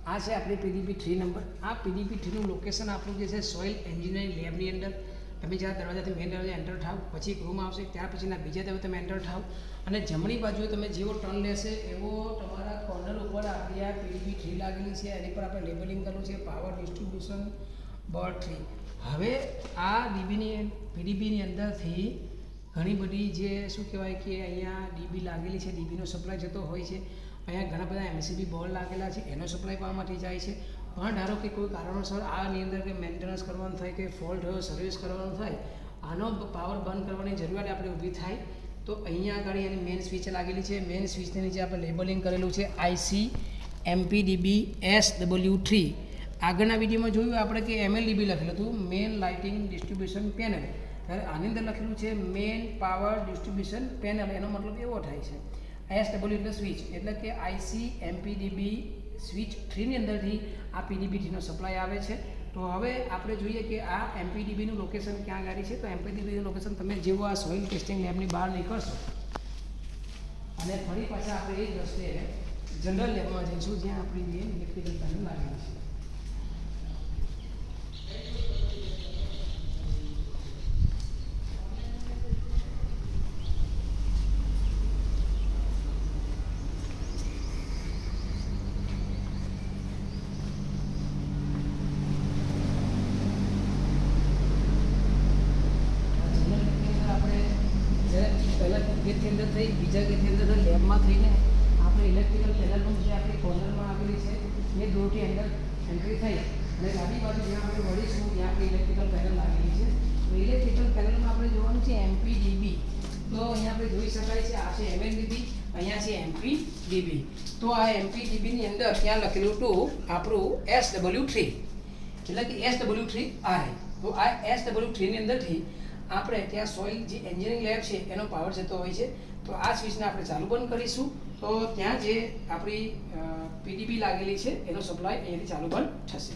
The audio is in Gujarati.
આ છે આપણી પીડીપી 3 નંબર. આ પીડીપી 3નું લોકેશન આપણું જે છે સોઇલ એન્જિનિયરિંગ લેબની અંદર. તમે જ્યાં દરવાજાથી મેઇન દરવાજા એન્ટર થાવ પછી એક રૂમ આવશે, ત્યાર પછીના બીજા દરવાજે તમે એન્ટર થાવ અને જમણી બાજુએ તમે જેવો ટર્ન લેશે એવો તમારા કોર્નર ઉપર આપણી આ પીડીપી 3 લાગેલી છે. એની પર આપણે લેબલિંગ કરેલું છે પાવર ડિસ્ટ્રીબ્યુશન બોર્ડ 3. હવે આ પીડીપીની અંદરથી ઘણી બધી જે શું કહેવાય કે અહીંયા ડીબી લાગેલી છે, ડીબીનો સપ્લાય જતો હોય છે. અહીંયા ઘણા બધા એમસીબી બોર્ડ લાગેલા છે, એનો સપ્લાય પાવામાંથી જાય છે. પણ ધારો કે કોઈ કારણોસર આની અંદર કે મેન્ટેનન્સ કરવાનું થાય કે ફોલ્ટ હોય, સર્વિસ કરવાનું થાય, આનો પાવર બંધ કરવાની જરૂરિયાત આપણે ઊભી થાય તો અહીંયા આગળ એની મેઇન સ્વિચ લાગેલી છે. મેઇન સ્વિચની નીચે આપણે લેબલિંગ કરેલું છે IC MPDB SW3. આગળના વિડીયોમાં જોયું આપણે કે MLDB લખેલું હતું, મેઇન લાઇટિંગ ડિસ્ટ્રીબ્યુશન પેનલ. ત્યારે આની અંદર લખેલું છે મેઇન પાવર ડિસ્ટ્રીબ્યુશન પેનલ. એનો મતલબ એવો થાય છે SW એટલે સ્વિચ, એટલે કે IC MPDB સ્વિચ 3ની અંદરથી આ PDB 3નો સપ્લાય આવે છે. તો હવે આપણે જોઈએ કે આ MPDBનું લોકેશન ક્યાં ગાડી છે. તો MPDBનું લોકેશન તમે જેવો આ સોઇલ ટેસ્ટિંગ લેબની બહાર નીકળશો અને ફરી પાછા આપણે એ જ રસ્તે જનરલ લેબમાં જઈશું જ્યાં આપણી મેઇન ઇલેક્ટ્રિકલ પેનલ લાગેલી છે. ગેટની અંદર થઈ બીજા ગેટની અંદર લેબમાં થઈને આપણે ઇલેક્ટ્રિકલ પેનલનું જે આપણી કોર્નરમાં આવેલી છે એ દોરથી અંદર એન્ટ્રી થઈ અને ડાબી બાજુ જ્યાં આપણે વળીશું ત્યાં આપણી ઇલેક્ટ્રિકલ પેનલ લાગેલી છે. તો ઇલેક્ટ્રિકલ પેનલમાં આપણે જોવાનું છે MPDB. તો અહીંયા આપણે જોઈ શકાય છે આ છે MLDB, અહીંયા છે MPDB. તો આ MPDBની અંદર ત્યાં લખેલું હતું આપણું SW3, એટલે કે SW3 આ. તો આ SW3ની અંદરથી આપણે ત્યાં સોઇલ જે એન્જિનિયરિંગ લેબ છે એનો પાવર જતો હોય છે. તો આ સ્વિચને આપણે ચાલુ બંધ કરીશું તો ત્યાં જે આપણી PDB લાગેલી છે એનો સપ્લાય અહીંયાથી ચાલુ બંધ થશે.